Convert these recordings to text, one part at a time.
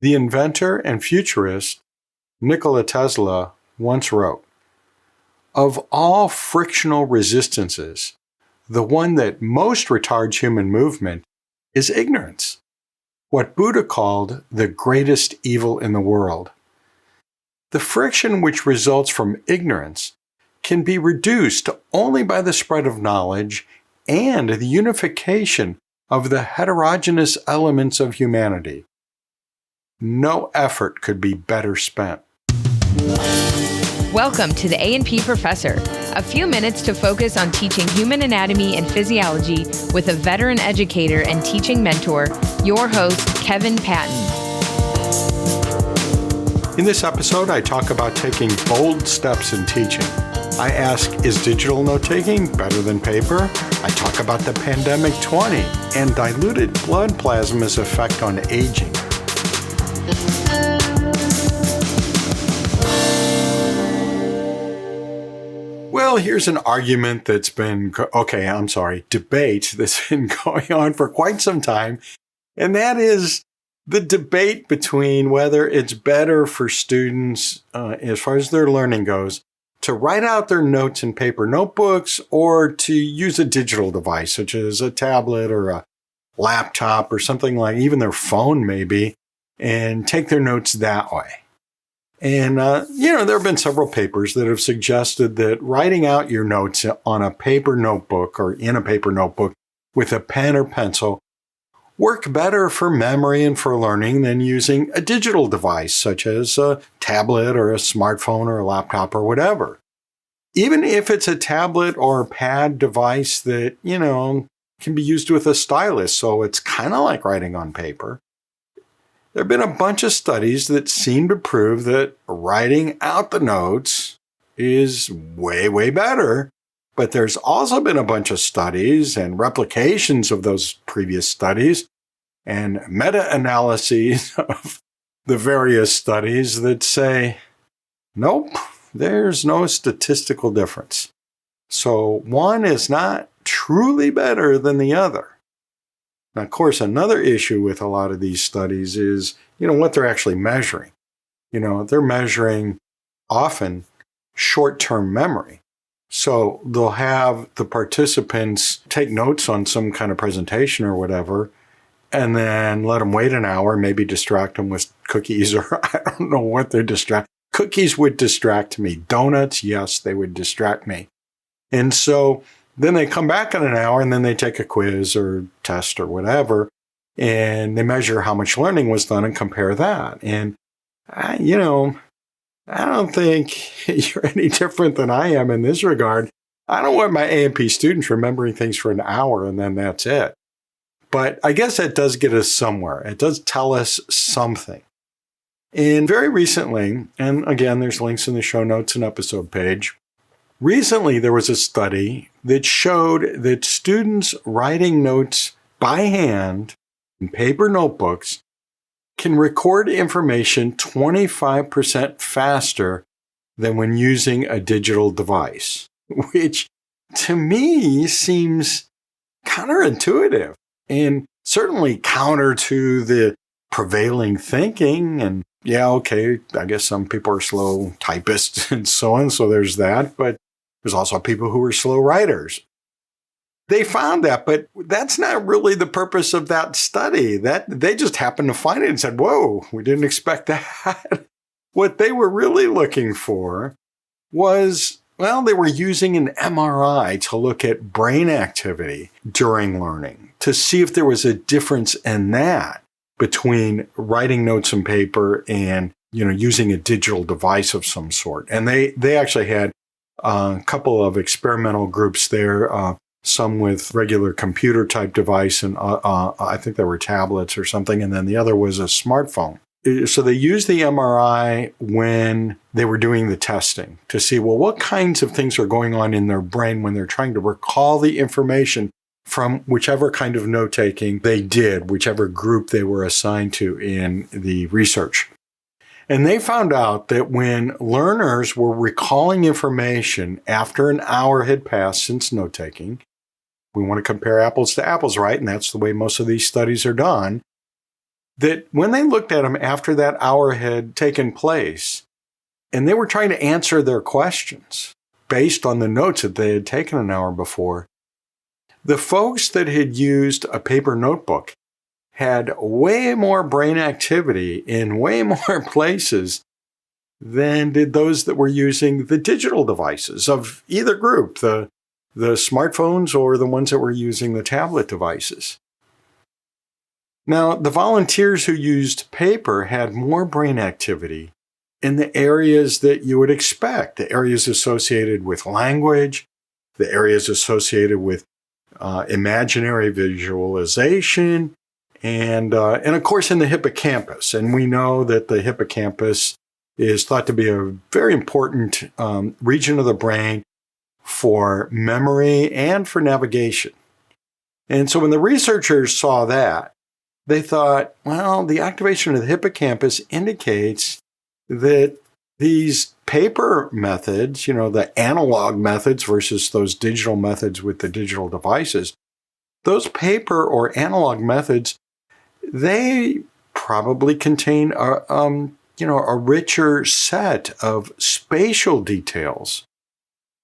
The inventor and futurist Nikola Tesla once wrote, "Of all frictional resistances, the one that most retards human movement is ignorance, what Buddha called the greatest evil in the world. The friction which results from ignorance can be reduced only by the spread of knowledge and the unification of the heterogeneous elements of humanity. No effort could be better spent." Welcome to the A&P Professor, a few minutes to focus on teaching human anatomy and physiology with a veteran educator and teaching mentor, your host, Kevin Patton. In this episode, I talk about taking bold steps in teaching. I ask, is digital note-taking better than paper? I talk about the pandemic 20 and diluted blood plasma's effect on aging. Well, here's an argument that's been, debate that's been going on for quite some time, and that is the debate between whether it's better for students, as far as their learning goes, to write out their notes in paper notebooks or to use a digital device, such as a tablet or a laptop or something like even their phone maybe, and take their notes that way. And, there have been several papers that have suggested that writing out your notes on a paper notebook or in a paper notebook with a pen or pencil work better for memory and for learning than using a digital device such as a tablet or a smartphone or a laptop or whatever. Even if it's a tablet or a pad device that, can be used with a stylus, so it's kind of like writing on paper. There have been a bunch of studies that seem to prove that writing out the notes is way, way better. But there's also been a bunch of studies and replications of those previous studies and meta-analyses of the various studies that say, nope, there's no statistical difference. So one is not truly better than the other. Now, of course, another issue with a lot of these studies is, what they're actually measuring. They're measuring often short-term memory. So they'll have the participants take notes on some kind of presentation or whatever, and then let them wait an hour, maybe distract them with cookies or I don't know what they're distracting. Cookies would distract me. Donuts, yes, they would distract me. And so then they come back in an hour and then they take a quiz or test or whatever, and they measure how much learning was done and compare that. And, I don't think you're any different than I am in this regard. I don't want my A&P students remembering things for an hour and then that's it. But I guess that does get us somewhere. It does tell us something. And very recently, and again, there's links in the show notes and episode page. Recently, there was a study that showed that students writing notes by hand in paper notebooks can record information 25% faster than when using a digital device, which to me seems counterintuitive and certainly counter to the prevailing thinking. And I guess some people are slow typists and so on, so there's that, but there's also people who are slow writers. They found that, but that's not really the purpose of that study. That they just happened to find it and said, whoa, we didn't expect that. What they were really looking for was, they were using an MRI to look at brain activity during learning to see if there was a difference in that between writing notes on paper and, using a digital device of some sort. And they actually had a couple of experimental groups there, some with regular computer type device, and I think there were tablets or something, and then the other was a smartphone. So they used the MRI when they were doing the testing to see, what kinds of things are going on in their brain when they're trying to recall the information from whichever kind of note-taking they did, whichever group they were assigned to in the research. And they found out that when learners were recalling information after an hour had passed since note-taking, we want to compare apples to apples, right? And that's the way most of these studies are done. that when they looked at them after that hour had taken place, and they were trying to answer their questions based on the notes that they had taken an hour before, the folks that had used a paper notebook had way more brain activity in way more places than did those that were using the digital devices of either group, the smartphones or the ones that were using the tablet devices. Now, the volunteers who used paper had more brain activity in the areas that you would expect, the areas associated with language, the areas associated with imaginary visualization, and of course in the hippocampus. And we know that the hippocampus is thought to be a very important region of the brain for memory and for navigation. And so when the researchers saw that, they thought, well, the activation of the hippocampus indicates that these paper methods, the analog methods versus those digital methods with the digital devices, those paper or analog methods, they probably contain a richer set of spatial details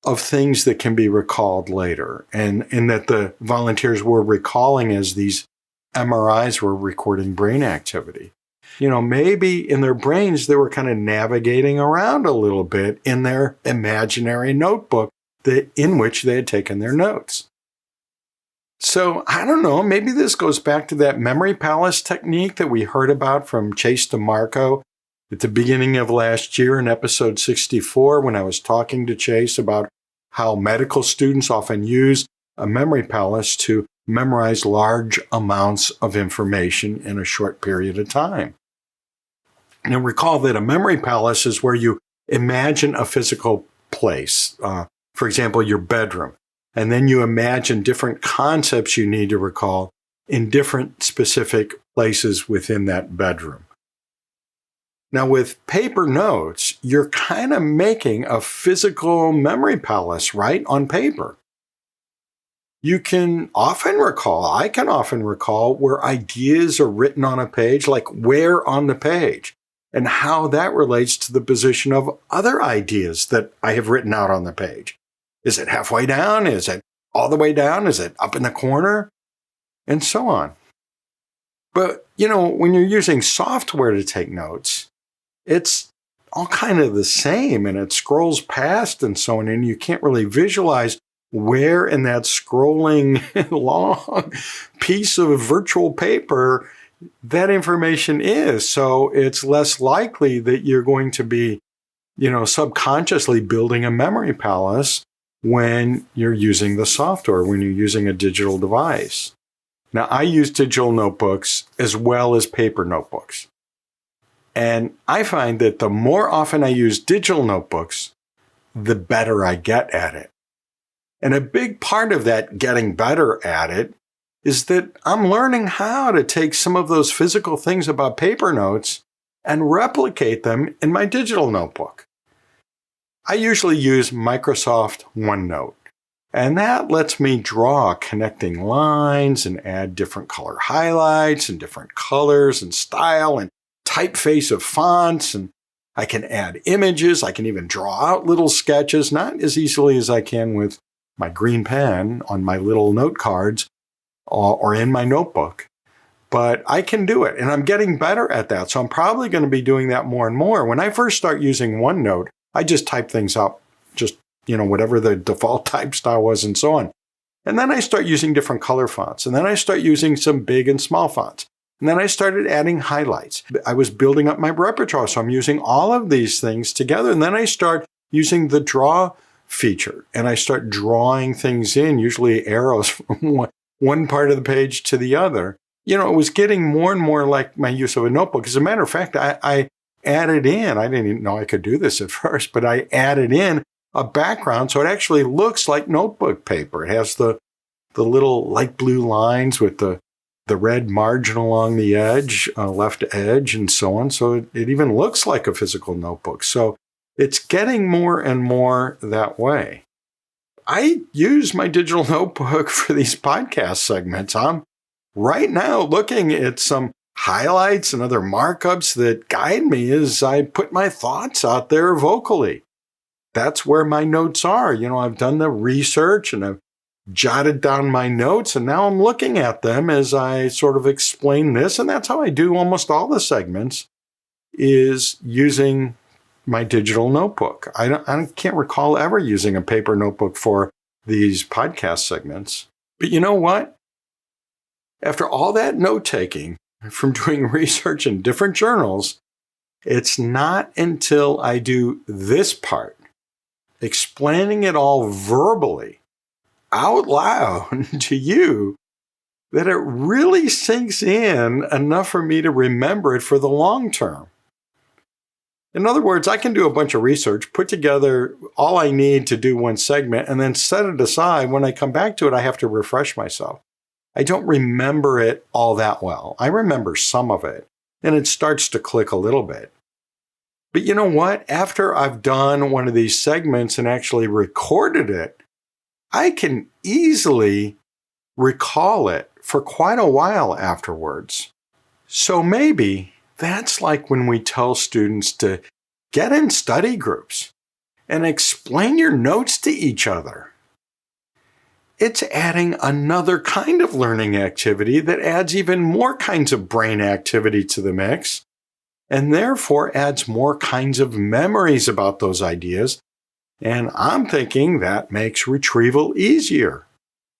of things that can be recalled later, and that the volunteers were recalling as these MRIs were recording brain activity. Maybe in their brains, they were kind of navigating around a little bit in their imaginary notebook in which they had taken their notes. So I don't know, maybe this goes back to that memory palace technique that we heard about from Chase DeMarco at the beginning of last year in episode 64, when I was talking to Chase about how medical students often use a memory palace to memorize large amounts of information in a short period of time. And recall that a memory palace is where you imagine a physical place, for example, your bedroom, and then you imagine different concepts you need to recall in different specific places within that bedroom. Now, with paper notes, you're kind of making a physical memory palace, right, on paper. You can often recall, I can often recall where ideas are written on a page, like where on the page, and how that relates to the position of other ideas that I have written out on the page. Is it halfway down? Is it all the way down? Is it up in the corner? And so on. But, when you're using software to take notes, it's all kind of the same, and it scrolls past and so on, and you can't really visualize where in that scrolling long piece of virtual paper that information is. So it's less likely that you're going to be, subconsciously building a memory palace when you're using the software, when you're using a digital device. Now, I use digital notebooks as well as paper notebooks. And I find that the more often I use digital notebooks, the better I get at it. And a big part of that getting better at it is that I'm learning how to take some of those physical things about paper notes and replicate them in my digital notebook. I usually use Microsoft OneNote, and that lets me draw connecting lines and add different color highlights and different colors and style and typeface of fonts, and I can add images. I can even draw out little sketches, not as easily as I can with my green pen on my little note cards or in my notebook. But I can do it, and I'm getting better at that. So I'm probably going to be doing that more and more. When I first start using OneNote, I just type things up, just, whatever the default type style was and so on. And then I start using different color fonts. And then I start using some big and small fonts. And then I started adding highlights. I was building up my repertoire, so I'm using all of these things together. And then I start using the draw feature, and I start drawing things in, usually arrows from one part of the page to the other. It was getting more and more like my use of a notebook. As a matter of fact, I added in, I didn't even know I could do this at first, but I added in a background so it actually looks like notebook paper. It has the little light blue lines with the red margin along the edge, left edge, and so on. So it even looks like a physical notebook. So it's getting more and more that way. I use my digital notebook for these podcast segments. I'm right now looking at some highlights and other markups that guide me as I put my thoughts out there vocally. That's where my notes are. I've done the research and I've jotted down my notes, and now I'm looking at them as I sort of explain this. And that's how I do almost all the segments, is using my digital notebook. I can't recall ever using a paper notebook for these podcast segments. But you know what? After all that note-taking from doing research in different journals, it's not until I do this part, explaining it all verbally, out loud to you, that it really sinks in enough for me to remember it for the long term. In other words, I can do a bunch of research, put together all I need to do one segment, and then set it aside. When I come back to it, I have to refresh myself. I don't remember it all that well. I remember some of it, and it starts to click a little bit. But you know what? After I've done one of these segments and actually recorded it, I can easily recall it for quite a while afterwards. So maybe that's like when we tell students to get in study groups and explain your notes to each other. It's adding another kind of learning activity that adds even more kinds of brain activity to the mix, and therefore adds more kinds of memories about those ideas. And I'm thinking that makes retrieval easier.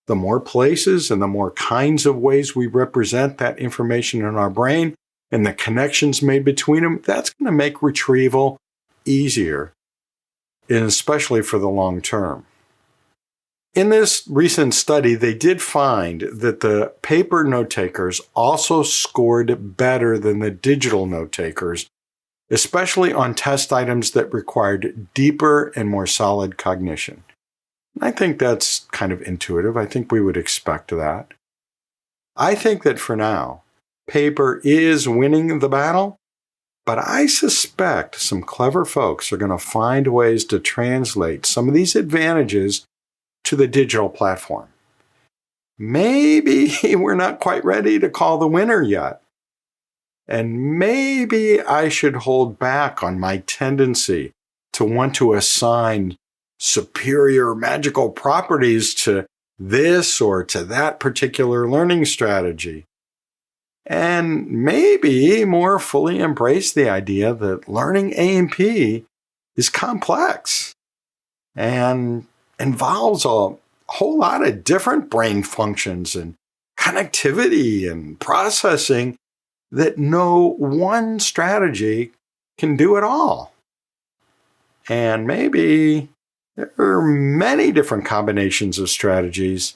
The more places and the more kinds of ways we represent that information in our brain and the connections made between them, that's going to make retrieval easier, and especially for the long term. In this recent study, they did find that the paper note takers also scored better than the digital note takers, especially on test items that required deeper and more solid cognition. I think that's kind of intuitive. I think we would expect that. I think that for now, paper is winning the battle, but I suspect some clever folks are going to find ways to translate some of these advantages to the digital platform. Maybe we're not quite ready to call the winner yet. And maybe I should hold back on my tendency to want to assign superior magical properties to this or to that particular learning strategy. And maybe more fully embrace the idea that learning A&P is complex and involves a whole lot of different brain functions and connectivity and processing that no one strategy can do it all. And maybe there are many different combinations of strategies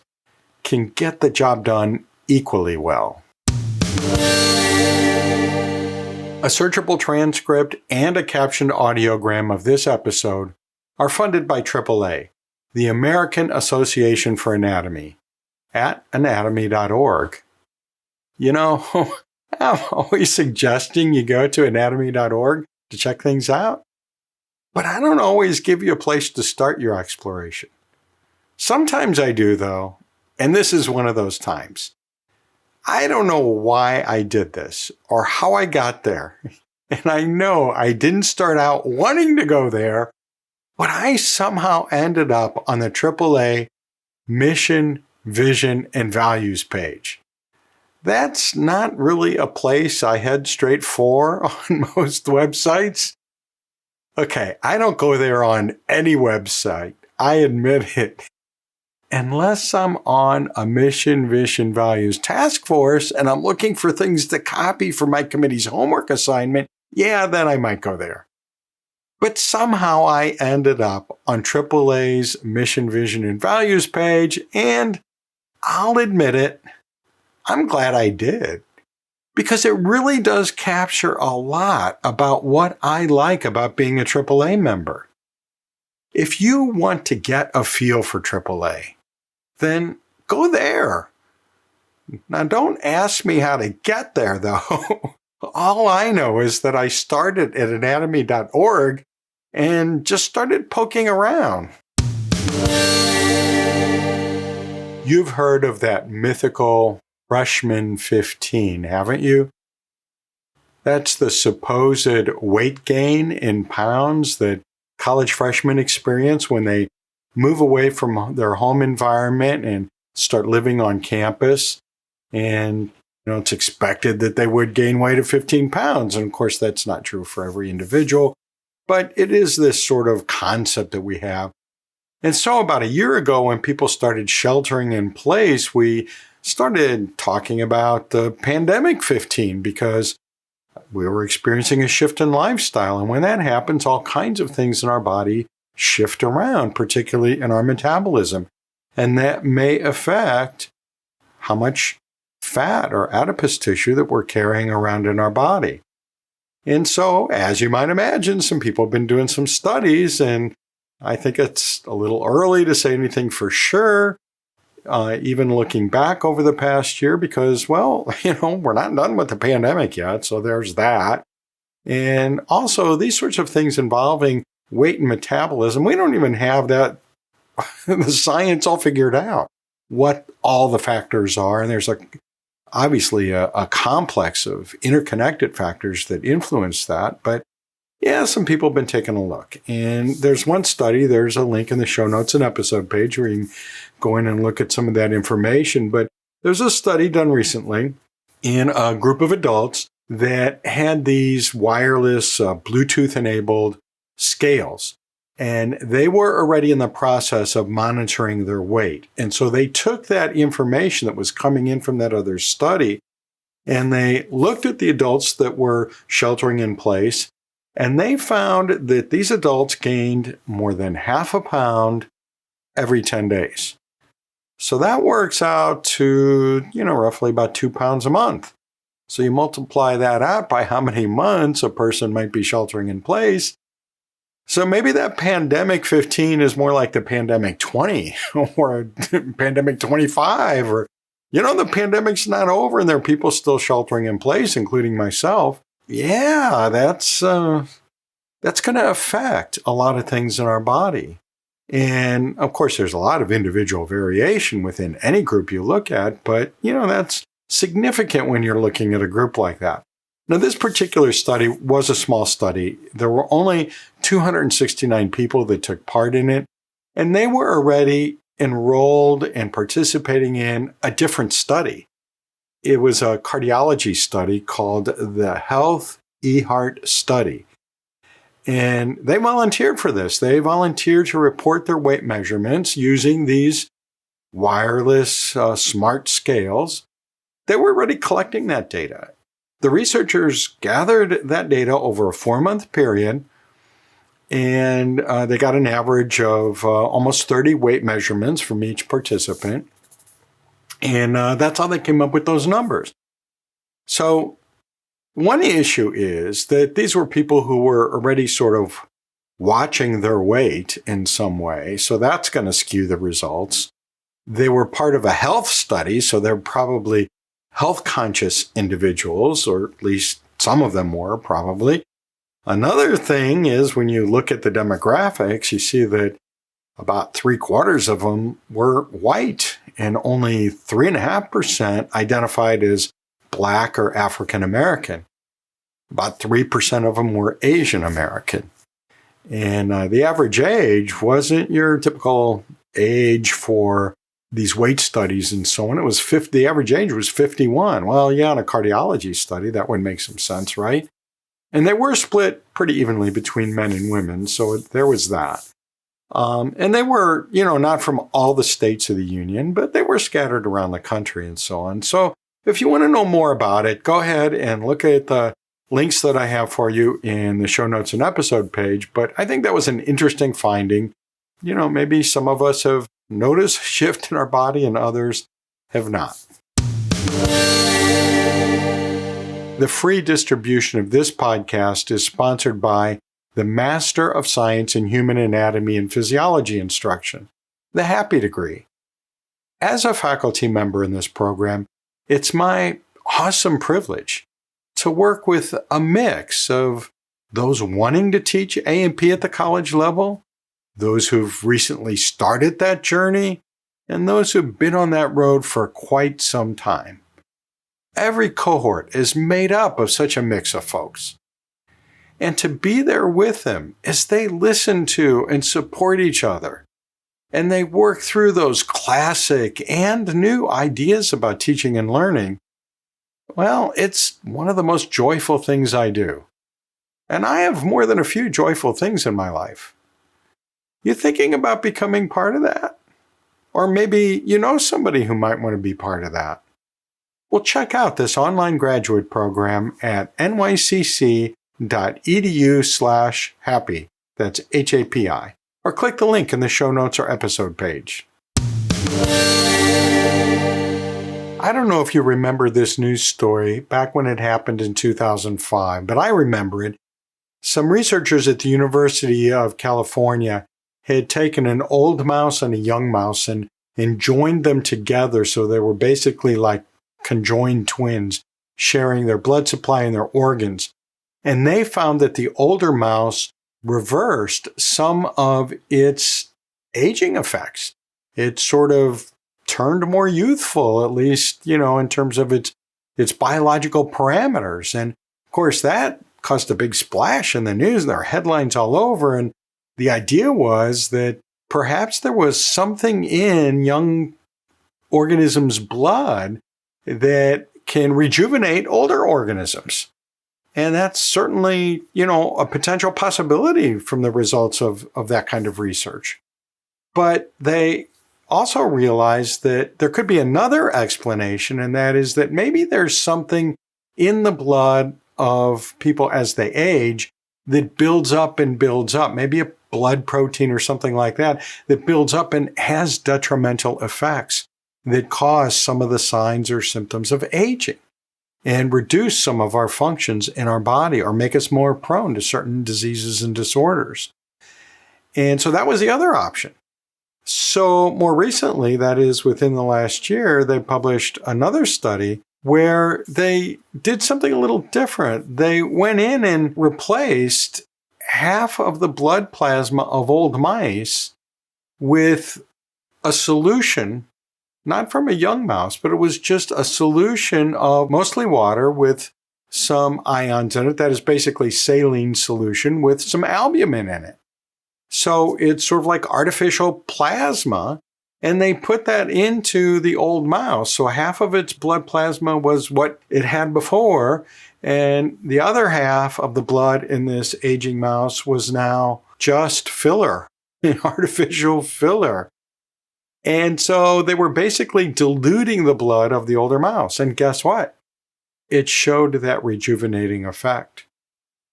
can get the job done equally well. A searchable transcript and a captioned audiogram of this episode are funded by AAA, the American Association for Anatomy, at anatomy.org. I'm always suggesting you go to anatomy.org to check things out, but I don't always give you a place to start your exploration. Sometimes I do, though, and this is one of those times. I don't know why I did this or how I got there, and I know I didn't start out wanting to go there, but I somehow ended up on the AAA Mission, Vision, and Values page. That's not really a place I head straight for on most websites. Okay, I don't go there on any website, I admit it. Unless I'm on a Mission, Vision, Values task force and I'm looking for things to copy for my committee's homework assignment, yeah, then I might go there. But somehow I ended up on AAA's Mission, Vision, and Values page, and I'll admit it, I'm glad I did, because it really does capture a lot about what I like about being a AAA member. If you want to get a feel for AAA, then go there. Now, don't ask me how to get there, though. All I know is that I started at anatomy.org and just started poking around. You've heard of that mythical freshman 15, haven't you? That's the supposed weight gain in pounds that college freshmen experience when they move away from their home environment and start living on campus. And it's expected that they would gain weight of 15 pounds. And of course, that's not true for every individual, but it is this sort of concept that we have. And so about a year ago, when people started sheltering in place, we started talking about the pandemic 15 because we were experiencing a shift in lifestyle. And when that happens, all kinds of things in our body shift around, particularly in our metabolism. And that may affect how much fat or adipose tissue that we're carrying around in our body. And so, as you might imagine, some people have been doing some studies, and I think it's a little early to say anything for sure, even looking back over the past year, because, well, we're not done with the pandemic yet, so there's that. And also, these sorts of things involving weight and metabolism, we don't even have that, the science all figured out, what all the factors are. And there's obviously a complex of interconnected factors that influence that. But yeah, some people have been taking a look. And there's one study, there's a link in the show notes and episode page where you can go in and look at some of that information. But there's a study done recently in a group of adults that had these wireless Bluetooth-enabled scales. And they were already in the process of monitoring their weight. And so they took that information that was coming in from that other study, and they looked at the adults that were sheltering in place, and they found that these adults gained more than half a pound every 10 days. So that works out to, roughly about 2 pounds a month. So you multiply that out by how many months a person might be sheltering in place. So maybe that pandemic 15 is more like the pandemic 20 or pandemic 25, or, the pandemic's not over and there are people still sheltering in place, including myself. Yeah, that's going to affect a lot of things in our body. And of course, there's a lot of individual variation within any group you look at, but, that's significant when you're looking at a group like that. Now, this particular study was a small study. There were only 269 people that took part in it, and they were already enrolled and participating in a different study. It was a cardiology study called the Health eHeart Study. And they volunteered for this. They volunteered to report their weight measurements using these wireless smart scales. They were already collecting that data. The researchers gathered that data over a 4-month period, and they got an average of almost 30 weight measurements from each participant. And that's how they came up with those numbers. So one issue is that these were people who were already sort of watching their weight in some way. So that's going to skew the results. They were part of a health study, so they're probably health conscious individuals, or at least some of them were probably. Another thing is when you look at the demographics, you see that about 3/4 of them were white and only 3.5% identified as Black or African American. About 3% of them were Asian American. And the average age wasn't your typical age for these weight studies and so on. It was 50, the average age was 51. Well, yeah, in a cardiology study, that would make some sense, right? And they were split pretty evenly between men and women, so there was that. And they were, not from all the states of the union, but they were scattered around the country and so on. So if you want to know more about it, go ahead and look at the links that I have for you in the show notes and episode page. But I think that was an interesting finding. Maybe some of us have noticed a shift in our body and others have not. The free distribution of this podcast is sponsored by the Master of Science in Human Anatomy and Physiology instruction, the HAPI degree. As a faculty member in this program, it's my awesome privilege to work with a mix of those wanting to teach A&P at the college level, those who've recently started that journey, and those who've been on that road for quite some time. Every cohort is made up of such a mix of folks. And to be there with them as they listen to and support each other, and they work through those classic and new ideas about teaching and learning, well, it's one of the most joyful things I do. And I have more than a few joyful things in my life. You thinking about becoming part of that? Or maybe you know somebody who might want to be part of that. Well, check out this online graduate program at nycc.edu/HAPI. That's HAPI. Or click the link in the show notes or episode page. I don't know if you remember this news story back when it happened in 2005, but I remember it. Some researchers at the University of California had taken an old mouse and a young mouse and joined them together, so they were basically like conjoined twins, sharing their blood supply and their organs. And they found that the older mouse reversed some of its aging effects. It sort of turned more youthful, at least, in terms of its biological parameters. And of course, that caused a big splash in the news. There are headlines all over. And the idea was that perhaps there was something in young organisms' blood that can rejuvenate older organisms. And that's certainly, a potential possibility from the results of that kind of research. But they also realized that there could be another explanation, and that is that maybe there's something in the blood of people as they age that builds up and builds up, maybe a blood protein or something like that builds up and has detrimental effects that cause some of the signs or symptoms of aging and reduce some of our functions in our body or make us more prone to certain diseases and disorders. And so that was the other option. So more recently, that is within the last year, they published another study where they did something a little different. They went in and replaced half of the blood plasma of old mice with a solution, not from a young mouse, but it was just a solution of mostly water with some ions in it. That is basically saline solution with some albumin in it. So it's sort of like artificial plasma, and they put that into the old mouse. So half of its blood plasma was what it had before, and the other half of the blood in this aging mouse was now just filler, artificial filler. And so they were basically diluting the blood of the older mouse. And guess what? It showed that rejuvenating effect.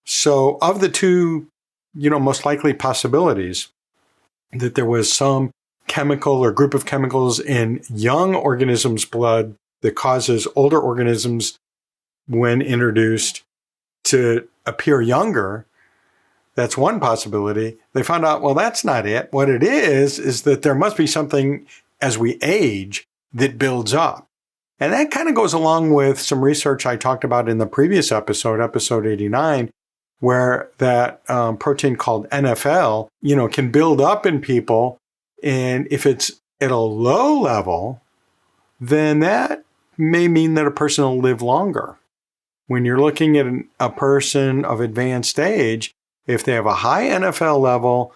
So of the two most likely possibilities, that there was some chemical or group of chemicals in young organisms' blood that causes older organisms, when introduced, to appear younger. That's one possibility. They found out, well, that's not it. What it is that there must be something as we age that builds up. And that kind of goes along with some research I talked about in the previous episode, episode 89, where that protein called NFL, can build up in people. And if it's at a low level, then that may mean that a person will live longer. When you're looking at a person of advanced age, if they have a high NFL level,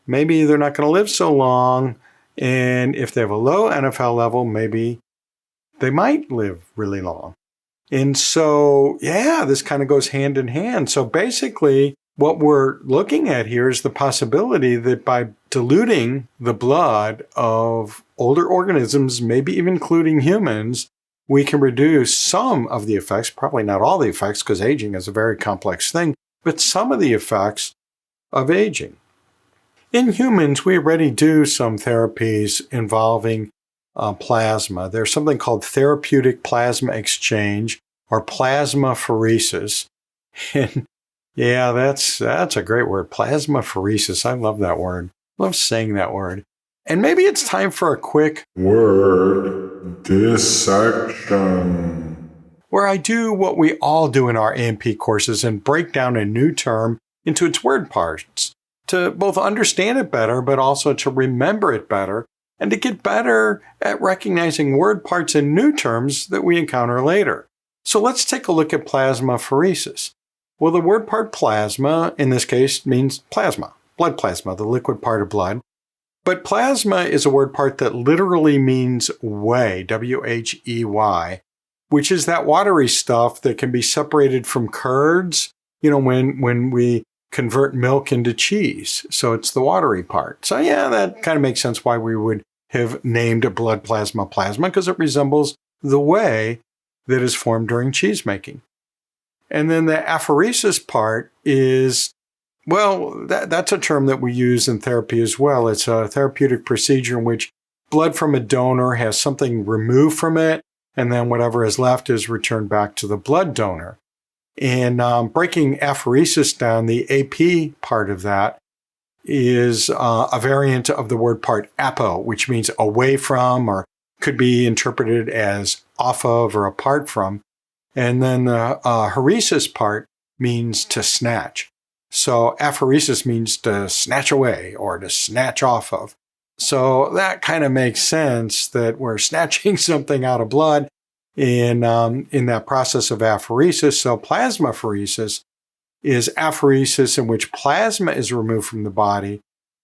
maybe they're not going to live so long. And if they have a low NFL level, maybe they might live really long. And so, this kind of goes hand in hand. So basically, what we're looking at here is the possibility that by diluting the blood of older organisms, maybe even including humans, we can reduce some of the effects, probably not all the effects, because aging is a very complex thing, but some of the effects of aging. In humans, we already do some therapies involving plasma. There's something called therapeutic plasma exchange or plasmapheresis. And that's a great word, plasmapheresis. I love that word. Love saying that word. And maybe it's time for a quick word dissection, where I do what we all do in our A&P courses and break down a new term into its word parts to both understand it better, but also to remember it better and to get better at recognizing word parts and new terms that we encounter later. So let's take a look at plasmapheresis. Well, the word part plasma in this case means plasma, blood plasma, the liquid part of blood. But plasma is a word part that literally means whey, W-H-E-Y, which is that watery stuff that can be separated from curds, when we convert milk into cheese. So it's the watery part. So yeah, that kind of makes sense why we would have named a blood plasma plasma, because it resembles the whey that is formed during cheese making. And then the apheresis part is, well, that's a term that we use in therapy as well. It's a therapeutic procedure in which blood from a donor has something removed from it, and then whatever is left is returned back to the blood donor. And breaking apheresis down, the AP part of that is a variant of the word part apo, which means away from, or could be interpreted as off of or apart from. And then the heresis part means to snatch. So apheresis means to snatch away or to snatch off of. So that kind of makes sense that we're snatching something out of blood in that process of apheresis. So plasmapheresis is apheresis in which plasma is removed from the body,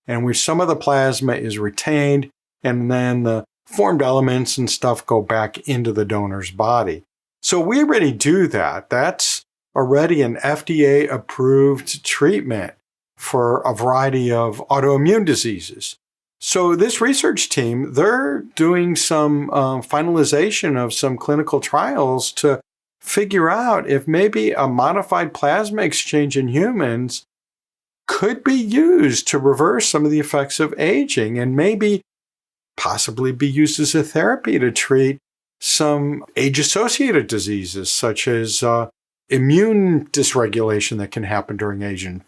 and which some of the plasma is retained, and then the formed elements and stuff go back into the donor's body. So we already do that. That's already an FDA-approved treatment for a variety of autoimmune diseases. So this research team, they're doing some finalization of some clinical trials to figure out if maybe a modified plasma exchange in humans could be used to reverse some of the effects of aging, and maybe possibly be used as a therapy to treat some age-associated diseases, such as immune dysregulation that can happen during aging,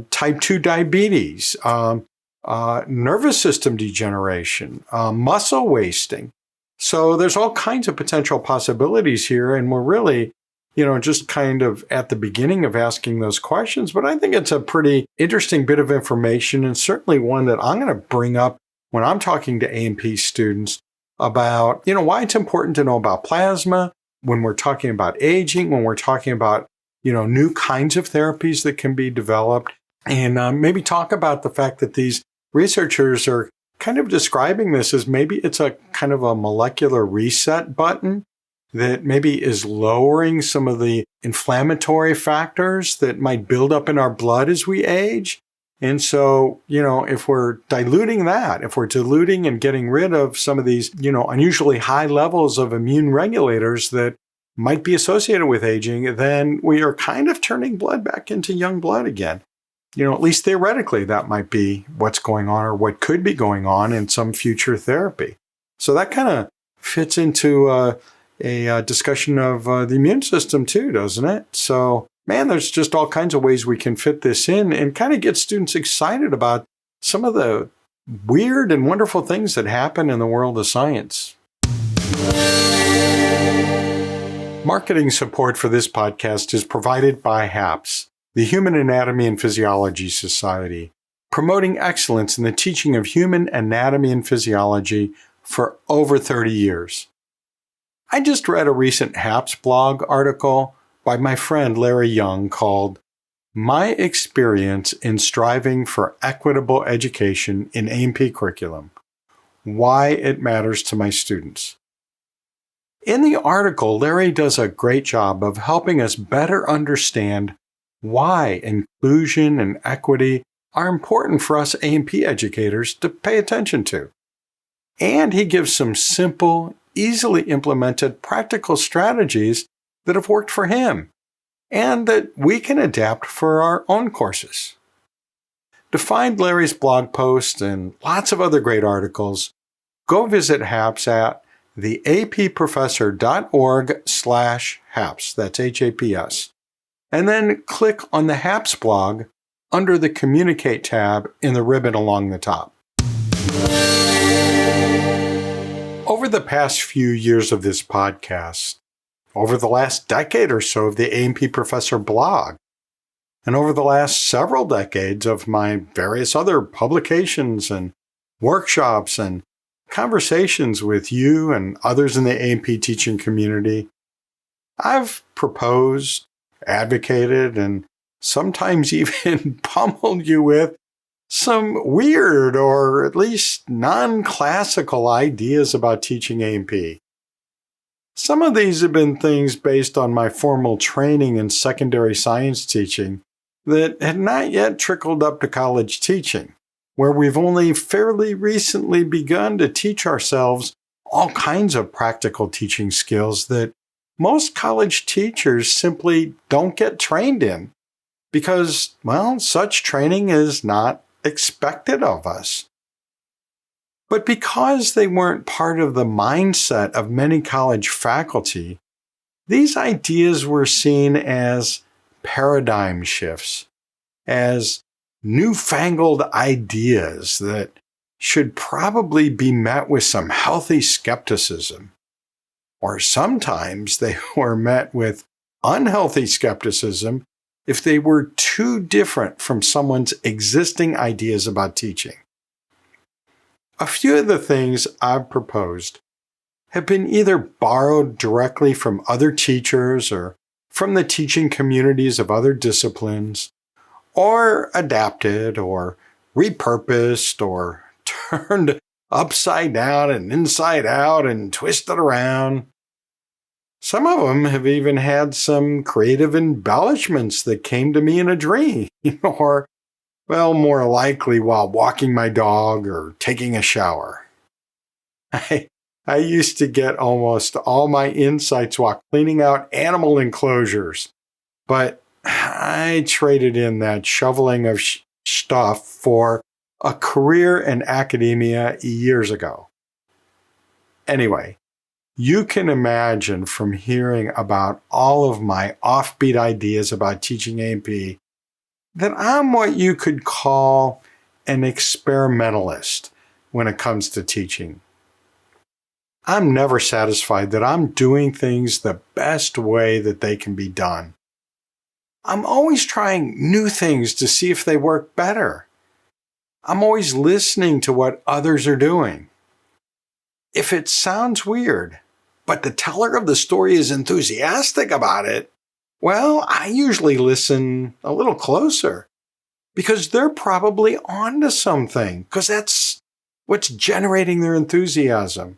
type 2 diabetes, nervous system degeneration, muscle wasting. So there's all kinds of potential possibilities here, and we're really, just kind of at the beginning of asking those questions. But I think it's a pretty interesting bit of information, and certainly one that I'm going to bring up when I'm talking to A&P students about, why it's important to know about plasma when we're talking about aging, when we're talking about, new kinds of therapies that can be developed, and maybe talk about the fact that these researchers are kind of describing this as maybe it's a kind of a molecular reset button that maybe is lowering some of the inflammatory factors that might build up in our blood as we age. And so, if we're diluting that, if we're diluting and getting rid of some of these, unusually high levels of immune regulators that might be associated with aging, then we are kind of turning blood back into young blood again. At least theoretically, that might be what's going on or what could be going on in some future therapy. So that kind of fits into a discussion of the immune system too, doesn't it? So, man, there's just all kinds of ways we can fit this in and kind of get students excited about some of the weird and wonderful things that happen in the world of science. Marketing support for this podcast is provided by HAPS, the Human Anatomy and Physiology Society, promoting excellence in the teaching of human anatomy and physiology for over 30 years. I just read a recent HAPS blog article by my friend Larry Young called My Experience in Striving for Equitable Education in A&P Curriculum, Why It Matters to My Students. In the article, Larry does a great job of helping us better understand why inclusion and equity are important for us A&P educators to pay attention to. And he gives some simple, easily implemented practical strategies that have worked for him and that we can adapt for our own courses. To find Larry's blog post and lots of other great articles, go visit HAPS at theapprofessor.org/HAPS. That's HAPS. And then click on the HAPS blog under the Communicate tab in the ribbon along the top. Over the past few years of this podcast, over the last decade or so of the A&P Professor blog, and over the last several decades of my various other publications and workshops and conversations with you and others in the A&P teaching community, I've proposed, advocated, and sometimes even pummeled you with some weird or at least non-classical ideas about teaching A&P. Some of these have been things based on my formal training in secondary science teaching that had not yet trickled up to college teaching, where we've only fairly recently begun to teach ourselves all kinds of practical teaching skills that most college teachers simply don't get trained in because, well, such training is not expected of us. But because they weren't part of the mindset of many college faculty, these ideas were seen as paradigm shifts, as newfangled ideas that should probably be met with some healthy skepticism. Or sometimes they were met with unhealthy skepticism if they were too different from someone's existing ideas about teaching. A few of the things I've proposed have been either borrowed directly from other teachers or from the teaching communities of other disciplines, or adapted or repurposed or turned upside down and inside out and twisted around. Some of them have even had some creative embellishments that came to me in a dream, or, well, more likely while walking my dog or taking a shower. I used to get almost all my insights while cleaning out animal enclosures, but I traded in that shoveling of stuff for a career in academia years ago. Anyway, you can imagine from hearing about all of my offbeat ideas about teaching A&P that I'm what you could call an experimentalist when it comes to teaching. I'm never satisfied that I'm doing things the best way that they can be done. I'm always trying new things to see if they work better. I'm always listening to what others are doing. If it sounds weird, but the teller of the story is enthusiastic about it, well, I usually listen a little closer because they're probably onto something, because that's what's generating their enthusiasm.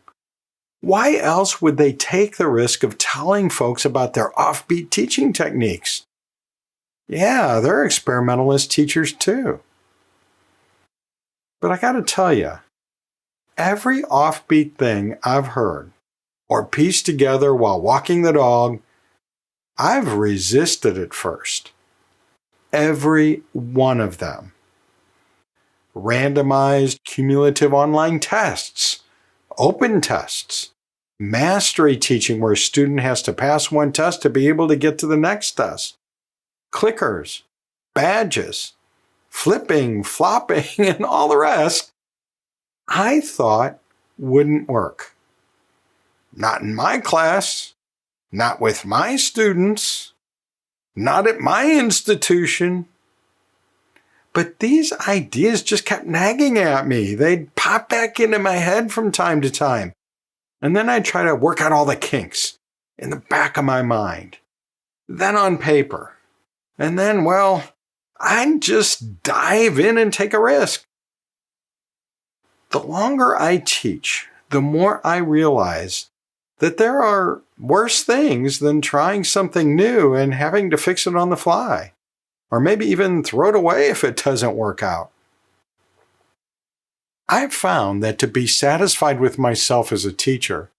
Why else would they take the risk of telling folks about their offbeat teaching techniques? Yeah, they're experimentalist teachers too. But I got to tell you, every offbeat thing I've heard or pieced together while walking the dog, I've resisted at first. Every one of them. Randomized cumulative online tests, open tests, mastery teaching where a student has to pass one test to be able to get to the next test, clickers, badges, flipping, flopping, and all the rest, I thought wouldn't work. Not in my class, not with my students, not at my institution. But these ideas just kept nagging at me. They'd pop back into my head from time to time. And then I'd try to work out all the kinks in the back of my mind. Then on paper. And then, well, I'd just dive in and take a risk. The longer I teach, the more I realize that there are worse things than trying something new and having to fix it on the fly, or maybe even throw it away if it doesn't work out. I've found that to be satisfied with myself as a teacher,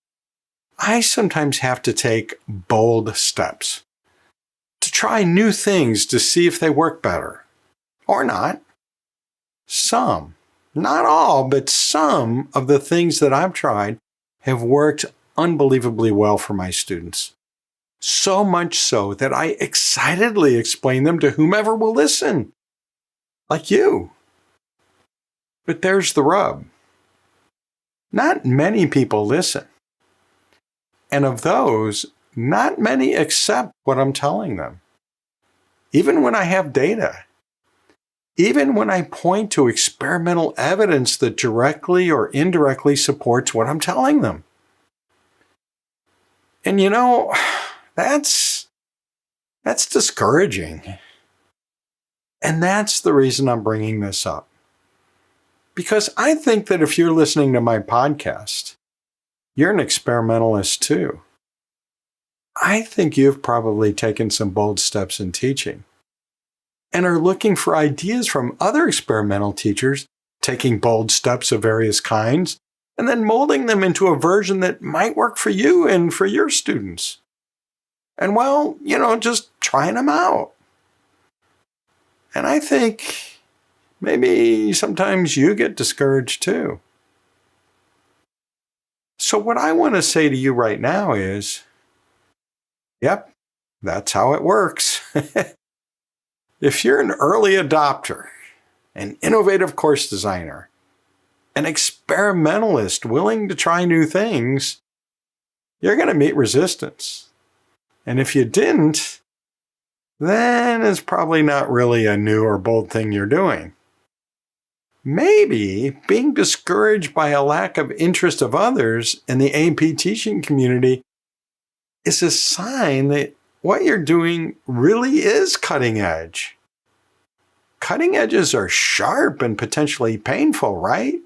I sometimes have to take bold steps, to try new things to see if they work better, or not. Some, not all, but some of the things that I've tried have worked unbelievably well for my students. So much so that I excitedly explain them to whomever will listen, like you. But there's the rub. Not many people listen. And of those, not many accept what I'm telling them. Even when I have data. Even when I point to experimental evidence that directly or indirectly supports what I'm telling them. And you know, That's discouraging. And that's the reason I'm bringing this up. Because I think that if you're listening to my podcast, you're an experimentalist too. I think you've probably taken some bold steps in teaching and are looking for ideas from other experimental teachers, taking bold steps of various kinds, and then molding them into a version that might work for you and for your students. And well, just trying them out. And I think maybe sometimes you get discouraged too. So what I want to say to you right now is, yep, that's how it works. If you're an early adopter, an innovative course designer, an experimentalist willing to try new things, you're going to meet resistance. And if you didn't, then it's probably not really a new or bold thing you're doing. Maybe being discouraged by a lack of interest of others in the A&P teaching community is a sign that what you're doing really is cutting edge. Cutting edges are sharp and potentially painful, right?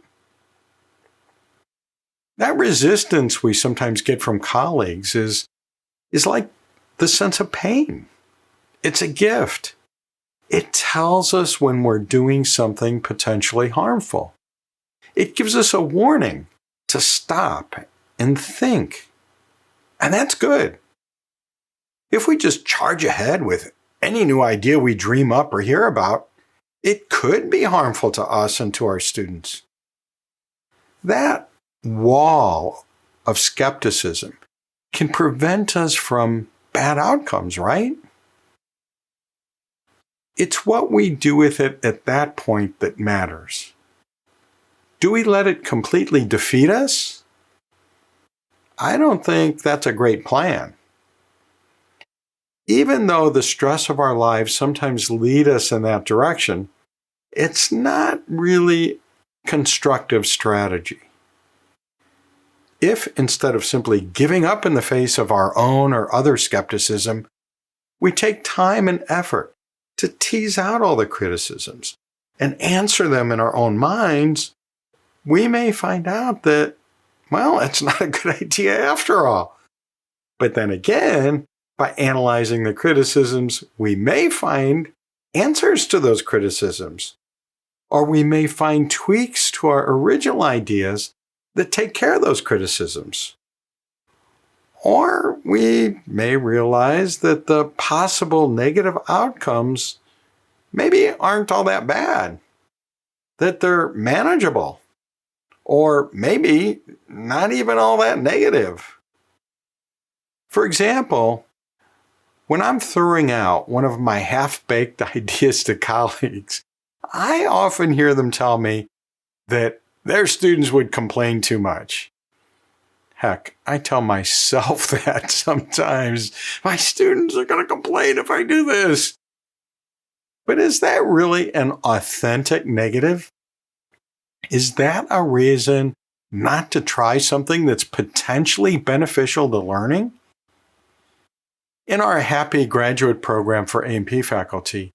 That resistance we sometimes get from colleagues is like the sense of pain. It's a gift. It tells us when we're doing something potentially harmful. It gives us a warning to stop and think. And that's good. If we just charge ahead with any new idea we dream up or hear about, it could be harmful to us and to our students. That wall of skepticism can prevent us from bad outcomes, right? It's what we do with it at that point that matters. Do we let it completely defeat us? I don't think that's a great plan. Even though the stress of our lives sometimes lead us in that direction, it's not really constructive strategy. If instead of simply giving up in the face of our own or other skepticism, we take time and effort to tease out all the criticisms and answer them in our own minds, we may find out that, well, it's not a good idea after all. But then again, by analyzing the criticisms, we may find answers to those criticisms, or we may find tweaks to our original ideas that take care of those criticisms. Or we may realize that the possible negative outcomes maybe aren't all that bad, that they're manageable, or maybe not even all that negative. For example, when I'm throwing out one of my half-baked ideas to colleagues, I often hear them tell me that their students would complain too much. Heck, I tell myself that sometimes. My students are going to complain if I do this. But is that really an authentic negative? Is that a reason not to try something that's potentially beneficial to learning? In our HAPI graduate program for A&P faculty,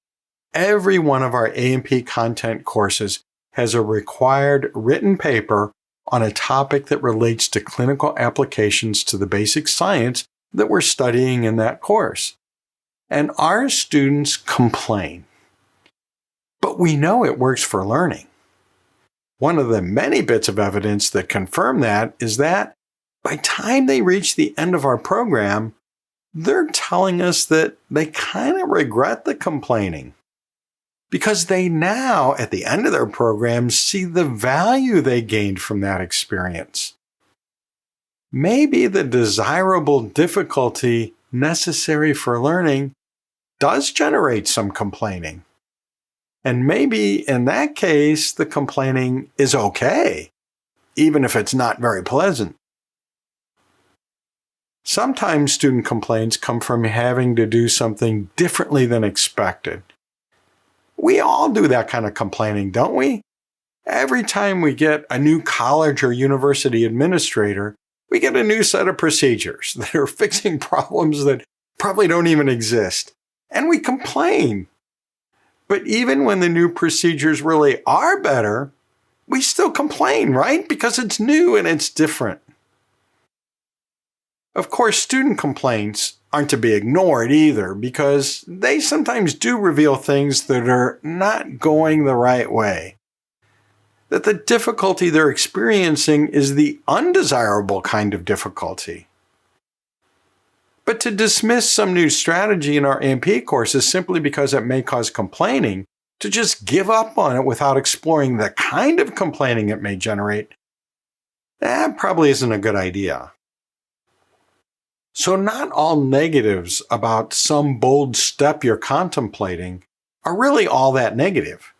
every one of our A&P content courses has a required written paper on a topic that relates to clinical applications to the basic science that we're studying in that course. And our students complain. But we know it works for learning. One of the many bits of evidence that confirm that is that by the time they reach the end of our program, they're telling us that they kind of regret the complaining, because they now, at the end of their program, see the value they gained from that experience. Maybe the desirable difficulty necessary for learning does generate some complaining. And maybe in that case, the complaining is okay, even if it's not very pleasant. Sometimes student complaints come from having to do something differently than expected. We all do that kind of complaining, don't we? Every time we get a new college or university administrator, we get a new set of procedures that are fixing problems that probably don't even exist. And we complain. But even when the new procedures really are better, we still complain, right? Because it's new and it's different. Of course, student complaints aren't to be ignored either, because they sometimes do reveal things that are not going the right way. That the difficulty they're experiencing is the undesirable kind of difficulty. But to dismiss some new strategy in our A&P courses simply because it may cause complaining, to just give up on it without exploring the kind of complaining it may generate, that probably isn't a good idea. So not all negatives about some bold step you're contemplating are really all that negative.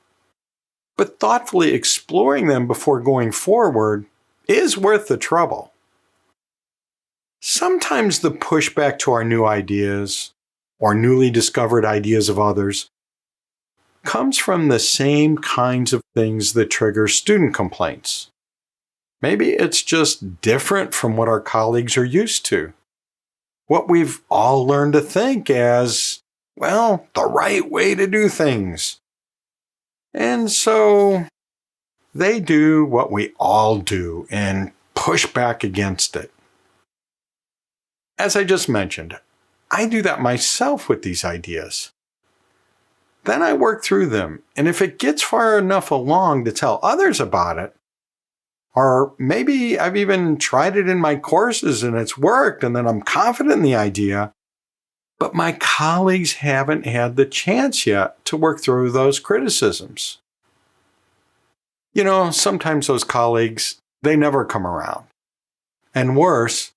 But thoughtfully exploring them before going forward is worth the trouble. Sometimes the pushback to our new ideas, or newly discovered ideas of others, comes from the same kinds of things that trigger student complaints. Maybe it's just different from what our colleagues are used to. What we've all learned to think as, well, the right way to do things. And so they do what we all do and push back against it. As I just mentioned, I do that myself with these ideas. Then I work through them, and if it gets far enough along to tell others about it, or maybe I've even tried it in my courses and it's worked, and then I'm confident in the idea, but my colleagues haven't had the chance yet to work through those criticisms. You know, sometimes those colleagues, they never come around. And worse,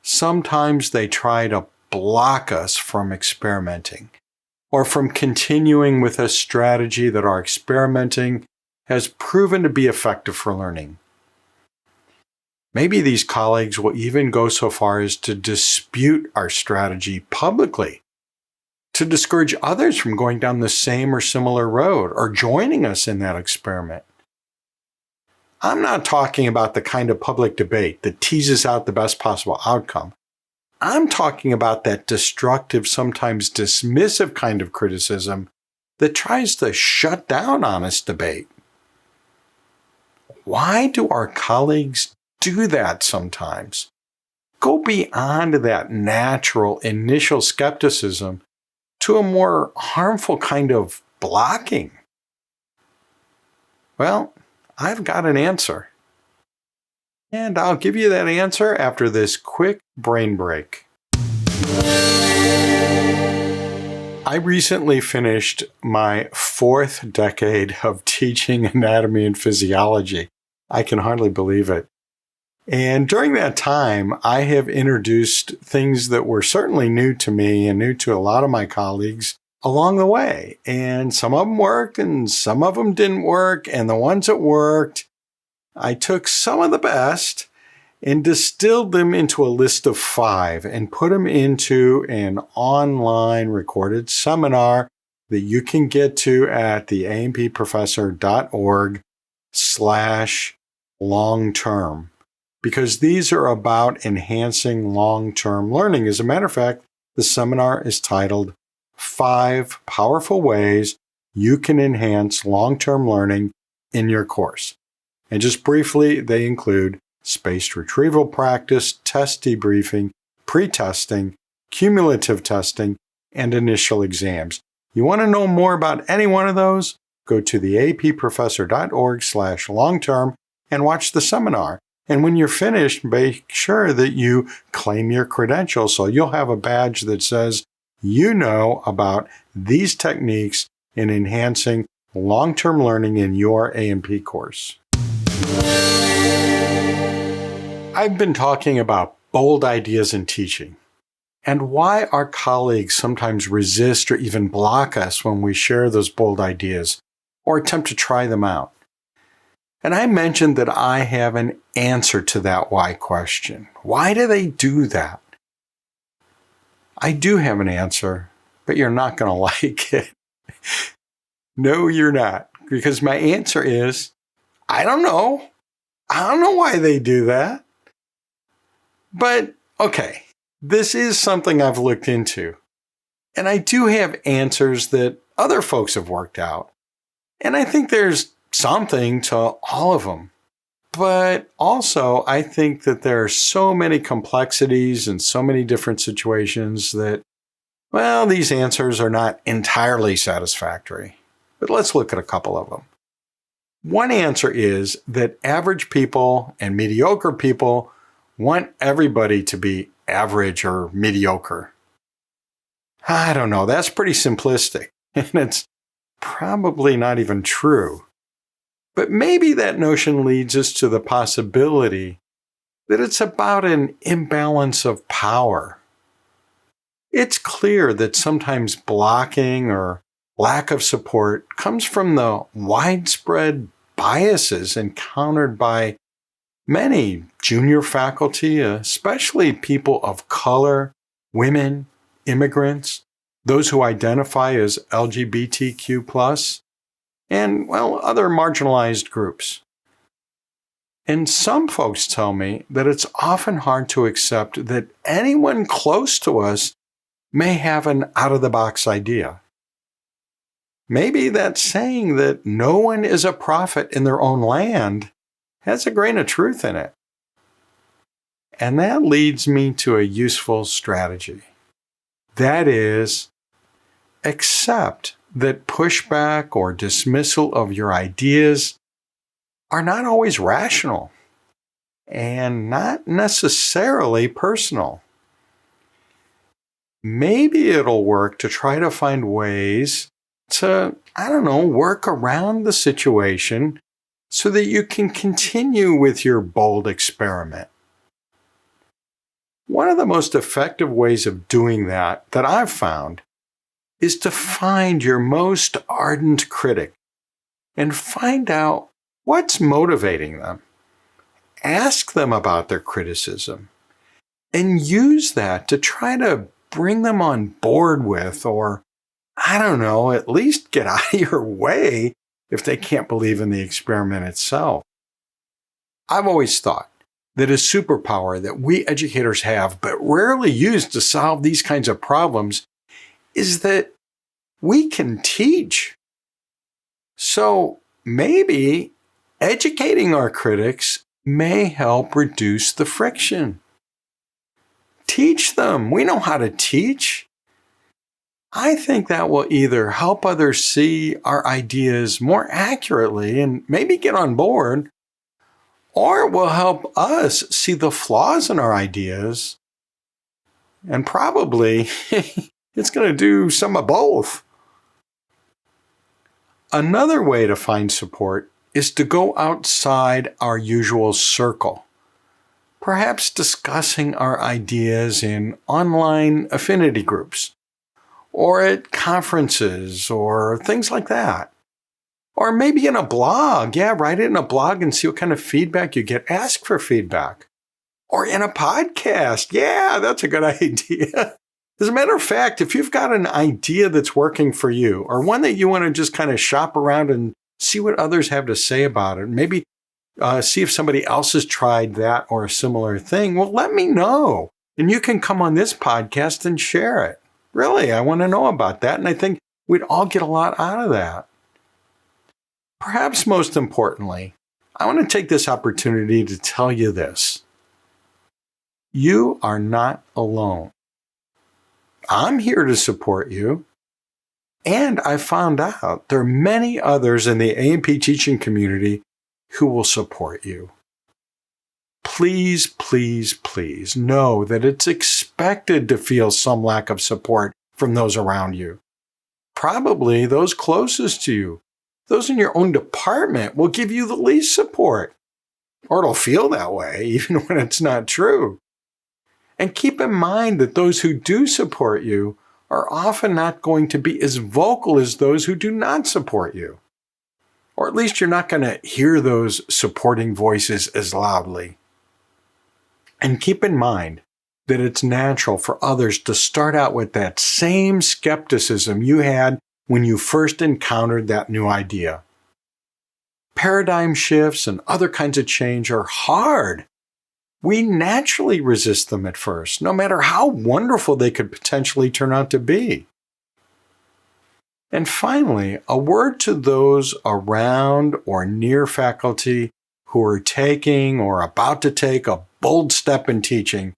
sometimes they try to block us from experimenting, or from continuing with a strategy that our experimenting has proven to be effective for learning. Maybe these colleagues will even go so far as to dispute our strategy publicly, to discourage others from going down the same or similar road or joining us in that experiment. I'm not talking about the kind of public debate that teases out the best possible outcome. I'm talking about that destructive, sometimes dismissive kind of criticism that tries to shut down honest debate. Why do our colleagues do that sometimes? Go beyond that natural initial skepticism to a more harmful kind of blocking. Well, I've got an answer. And I'll give you that answer after this quick brain break. I recently finished my 4th decade of teaching anatomy and physiology. I can hardly believe it. And during that time, I have introduced things that were certainly new to me and new to a lot of my colleagues along the way. And some of them worked and some of them didn't work. And the ones that worked, I took some of the best and distilled them into a list of 5 and put them into an online recorded seminar that you can get to at the approfessor.org/long-term. Because these are about enhancing long-term learning. As a matter of fact, the seminar is titled 5 Powerful Ways You Can Enhance Long-Term Learning in Your Course. And just briefly, they include spaced retrieval practice, test debriefing, pre-testing, cumulative testing, and initial exams. You want to know more about any one of those? Go to the approfessor.org/long-term and watch the seminar. And when you're finished, make sure that you claim your credential so you'll have a badge that says you know about these techniques in enhancing long-term learning in your A&P course. I've been talking about bold ideas in teaching and why our colleagues sometimes resist or even block us when we share those bold ideas or attempt to try them out. And I mentioned that I have an answer to that why question. Why do they do that? I do have an answer, but you're not going to like it. No, you're not. Because my answer is, I don't know. I don't know why they do that. But, okay, this is something I've looked into. And I do have answers that other folks have worked out. And I think there's something to all of them. But also, I think that there are so many complexities and so many different situations that, well, these answers are not entirely satisfactory. But let's look at a couple of them. One answer is that average people and mediocre people want everybody to be average or mediocre. I don't know, that's pretty simplistic, and it's probably not even true. But maybe that notion leads us to the possibility that it's about an imbalance of power. It's clear that sometimes blocking or lack of support comes from the widespread biases encountered by many junior faculty, especially people of color, women, immigrants, those who identify as LGBTQ+, and, well, other marginalized groups. And some folks tell me that it's often hard to accept that anyone close to us may have an out-of-the-box idea. Maybe that saying that no one is a prophet in their own land has a grain of truth in it. And that leads me to a useful strategy. That is, accept that pushback or dismissal of your ideas are not always rational and not necessarily personal. Maybe it'll work to try to find ways to, work around the situation so that you can continue with your bold experiment. One of the most effective ways of doing that I've found is to find your most ardent critic and find out what's motivating them. Ask them about their criticism and use that to try to bring them on board with, or, at least get out of your way if they can't believe in the experiment itself. I've always thought that a superpower that we educators have, but rarely use to solve these kinds of problems, is that we can teach. So maybe educating our critics may help reduce the friction. Teach them. We know how to teach. I think that will either help others see our ideas more accurately and maybe get on board, or it will help us see the flaws in our ideas, and probably it's going to do some of both. Another way to find support is to go outside our usual circle, perhaps discussing our ideas in online affinity groups, or at conferences, or things like that. Or maybe in a blog. Yeah, write it in a blog and see what kind of feedback you get. Ask for feedback. Or in a podcast. Yeah, that's a good idea. As a matter of fact, if you've got an idea that's working for you, or one that you want to just kind of shop around and see what others have to say about it, maybe see if somebody else has tried that or a similar thing, well, let me know. And you can come on this podcast and share it. Really, I want to know about that. And I think we'd all get a lot out of that. Perhaps most importantly, I want to take this opportunity to tell you this. You are not alone. I'm here to support you. And I found out there are many others in the A&P teaching community who will support you. Please, please, please know that it's expected to feel some lack of support from those around you. Probably those closest to you, those in your own department, will give you the least support. Or it'll feel that way, even when it's not true. And keep in mind that those who do support you are often not going to be as vocal as those who do not support you. Or at least you're not going to hear those supporting voices as loudly. And keep in mind that it's natural for others to start out with that same skepticism you had when you first encountered that new idea. Paradigm shifts and other kinds of change are hard. We naturally resist them at first, no matter how wonderful they could potentially turn out to be. And finally, a word to those around or near faculty who are taking or about to take a bold step in teaching,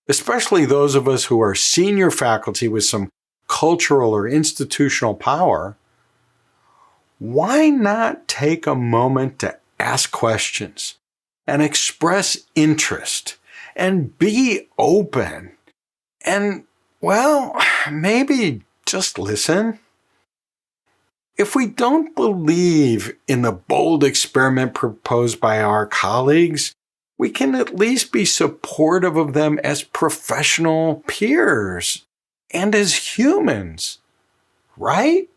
especially those of us who are senior faculty with some cultural or institutional power. Why not take a moment to ask questions and express interest and be open and, well, maybe just listen? If we don't believe in the bold experiment proposed by our colleagues, we can at least be supportive of them as professional peers and as humans, right?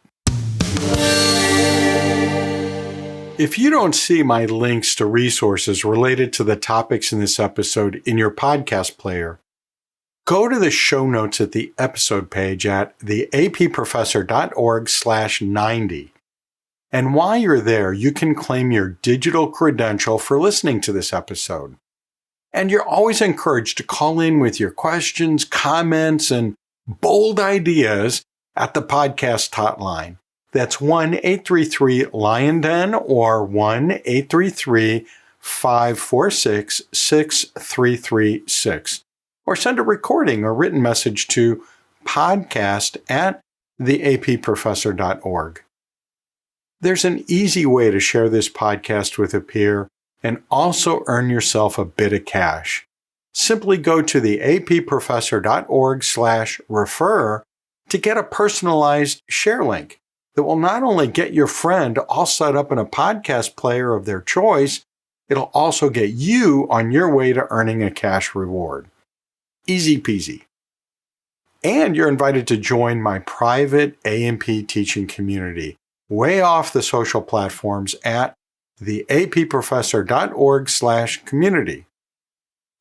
If you don't see my links to resources related to the topics in this episode in your podcast player, go to the show notes at the episode page at theapprofessor.org/90. And while you're there, you can claim your digital credential for listening to this episode. And you're always encouraged to call in with your questions, comments, and bold ideas at the podcast hotline. That's 1-833-LION-DEN or 1-833-546-6336. Or send a recording or written message to podcast@theapprofessor.org. There's an easy way to share this podcast with a peer and also earn yourself a bit of cash. Simply go to theapprofessor.org/refer to get a personalized share link that will not only get your friend all set up in a podcast player of their choice, it'll also get you on your way to earning a cash reward. Easy peasy. And you're invited to join my private A&P teaching community, way off the social platforms at theapprofessor.org/community.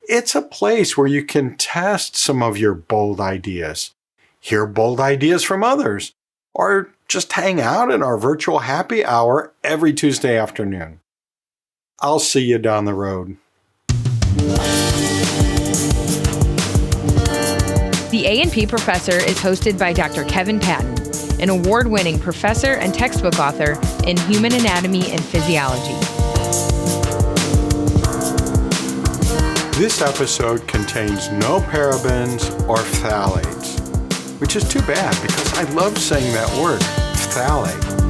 It's a place where you can test some of your bold ideas, hear bold ideas from others, or just hang out in our virtual happy hour every Tuesday afternoon. I'll see you down the road. The A&P Professor is hosted by Dr. Kevin Patton, an award-winning professor and textbook author in human anatomy and physiology. This episode contains no parabens or phthalates, which is too bad because I love saying that word, phthalate.